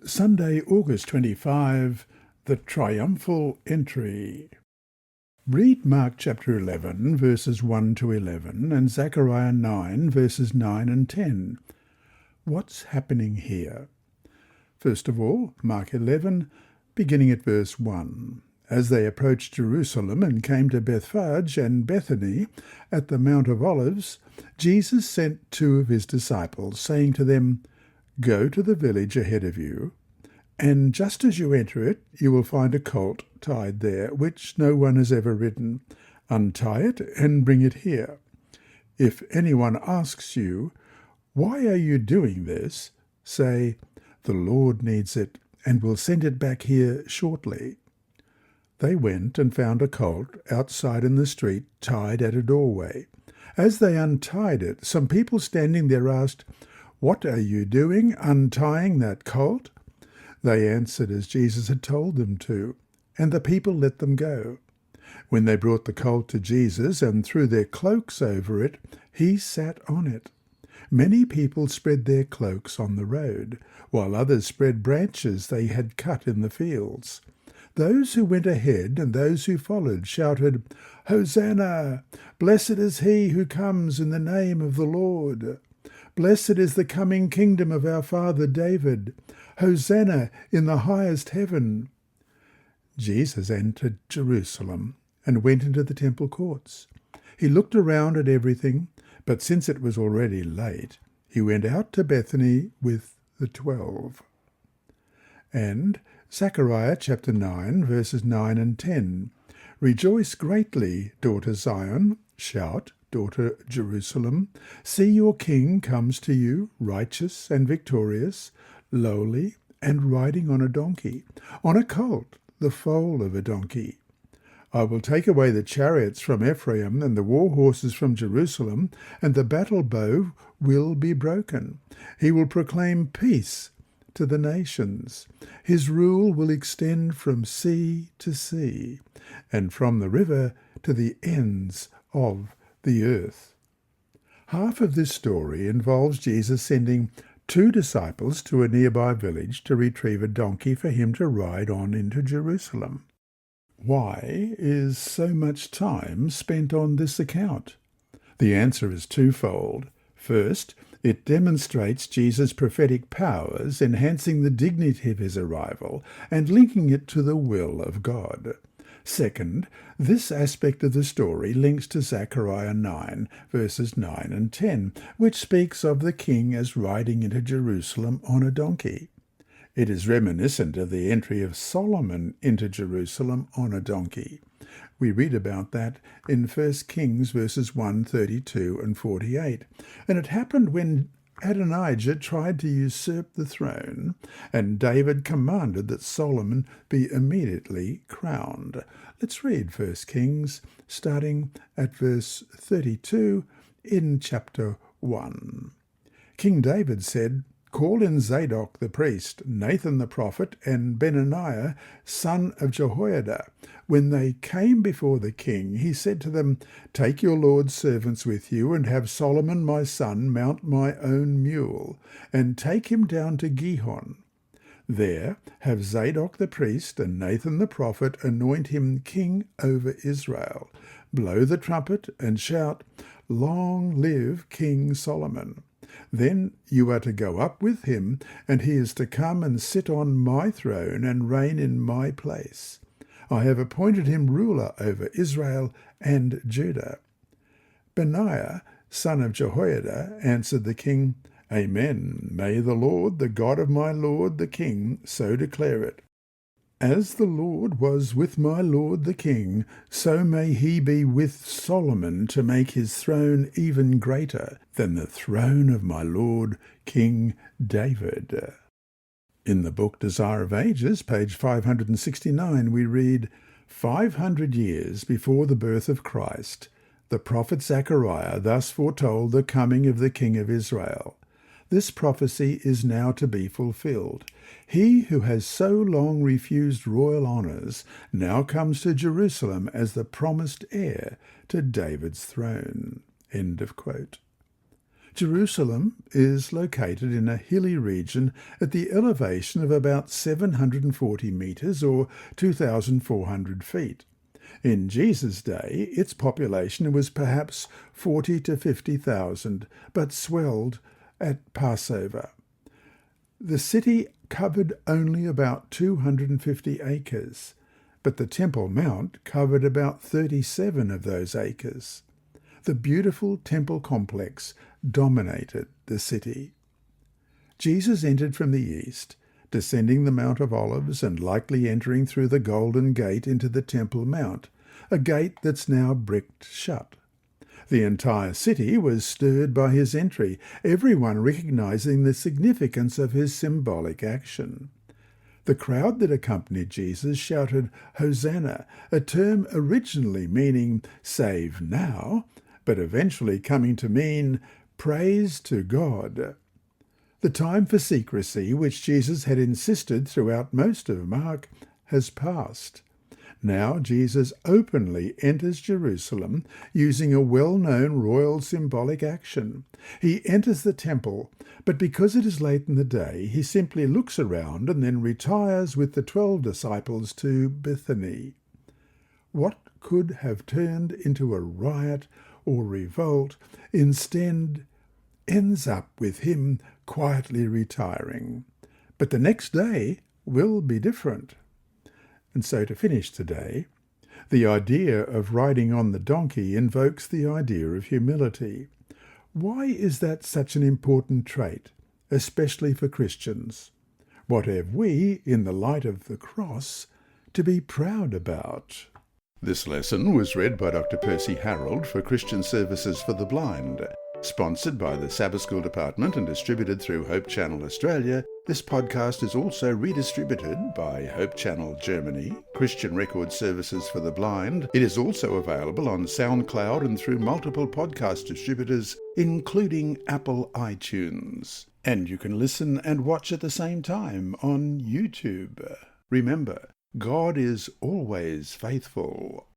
Sunday, August 25, the Triumphal Entry. Read Mark chapter 11, verses 1 to 11, and Zechariah 9, verses 9 and 10. What's happening here? First of all, Mark 11, beginning at verse 1. As they approached Jerusalem and came to Bethphage and Bethany at the Mount of Olives, Jesus sent two of his disciples, saying to them, "Go to the village ahead of you, and just as you enter it, you will find a colt tied there, which no one has ever ridden. Untie it and bring it here. If anyone asks you, 'Why are you doing this?' say, 'The Lord needs it, and will send it back here shortly.'" They went and found a colt outside in the street, tied at a doorway. As they untied it, some people standing there asked, "What are you doing, untying that colt?" They answered as Jesus had told them to, and the people let them go. When they brought the colt to Jesus and threw their cloaks over it, he sat on it. Many people spread their cloaks on the road, while others spread branches they had cut in the fields. Those who went ahead and those who followed shouted, "Hosanna! Blessed is he who comes in the name of the Lord. Blessed is the coming kingdom of our father David. Hosanna in the highest heaven." Jesus entered Jerusalem and went into the temple courts. He looked around at everything, but since it was already late, he went out to Bethany with the 12. And Zechariah chapter 9, verses 9 and 10. "Rejoice greatly, daughter Zion. Shout, daughter Jerusalem. See, your king comes to you, righteous and victorious, lowly and riding on a donkey, on a colt, the foal of a donkey. I will take away the chariots from Ephraim and the war horses from Jerusalem, and the battle bow will be broken. He will proclaim peace to the nations. His rule will extend from sea to sea, and from the river to the ends of the earth." Half of this story involves Jesus sending two disciples to a nearby village to retrieve a donkey for him to ride on into Jerusalem. Why is so much time spent on this account? The answer is twofold. First, it demonstrates Jesus' prophetic powers, enhancing the dignity of his arrival and linking it to the will of God. Second, this aspect of the story links to Zechariah 9, verses 9 and 10, which speaks of the king as riding into Jerusalem on a donkey. It is reminiscent of the entry of Solomon into Jerusalem on a donkey. We read about that in 1 Kings verses 1, 32 and 48. And it happened when Adonijah tried to usurp the throne, and David commanded that Solomon be immediately crowned. Let's read 1 Kings, starting at verse 32 in chapter 1. King David said, "Call in Zadok the priest, Nathan the prophet, and Benaiah, son of Jehoiada." When they came before the king, he said to them, "Take your Lord's servants with you, and have Solomon my son mount my own mule, and take him down to Gihon. There have Zadok the priest and Nathan the prophet anoint him king over Israel. Blow the trumpet and shout, 'Long live King Solomon.' Then you are to go up with him, and he is to come and sit on my throne and reign in my place. I have appointed him ruler over Israel and Judah." Benaiah, son of Jehoiada, answered the king, "Amen. May the Lord, the God of my lord the king, so declare it. As the Lord was with my lord the king, so may he be with Solomon to make his throne even greater than the throne of my lord King David." In the book Desire of Ages, page 569, we read, 500 years before the birth of Christ, the prophet Zechariah thus foretold the coming of the King of Israel. This prophecy is now to be fulfilled. He who has so long refused royal honours now comes to Jerusalem as the promised heir to David's throne. End of quote. Jerusalem is located in a hilly region at the elevation of about 740 metres or 2,400 feet. In Jesus' day, its population was perhaps 40 to 50,000, but swelled at Passover. The city covered only about 250 acres, but the Temple Mount covered about 37 of those acres. The beautiful temple complex dominated the city. Jesus entered from the east, descending the Mount of Olives and likely entering through the Golden Gate into the Temple Mount, a gate that's now bricked shut. The entire city was stirred by his entry, everyone recognizing the significance of his symbolic action. The crowd that accompanied Jesus shouted, "Hosanna," a term originally meaning "save now," but eventually coming to mean praise to God. The time for secrecy, which Jesus had insisted throughout most of Mark, has passed. Now Jesus openly enters Jerusalem using a well-known royal symbolic action. He enters the temple, but because it is late in the day, he simply looks around and then retires with the 12 disciples to Bethany. What could have turned into a riot or revolt instead ends up with him quietly retiring. But the next day will be different. And so to finish today, the idea of riding on the donkey invokes the idea of humility. Why is that such an important trait, especially for Christians? What have we, in the light of the cross, to be proud about? This lesson was read by Dr. Percy Harrold for Christian Services for the Blind. Sponsored by the Sabbath School Department and distributed through Hope Channel Australia, this podcast is also redistributed by Hope Channel Germany, Christian Record Services for the Blind. It is also available on SoundCloud and through multiple podcast distributors, including Apple iTunes. And you can listen and watch at the same time on YouTube. Remember, God is always faithful.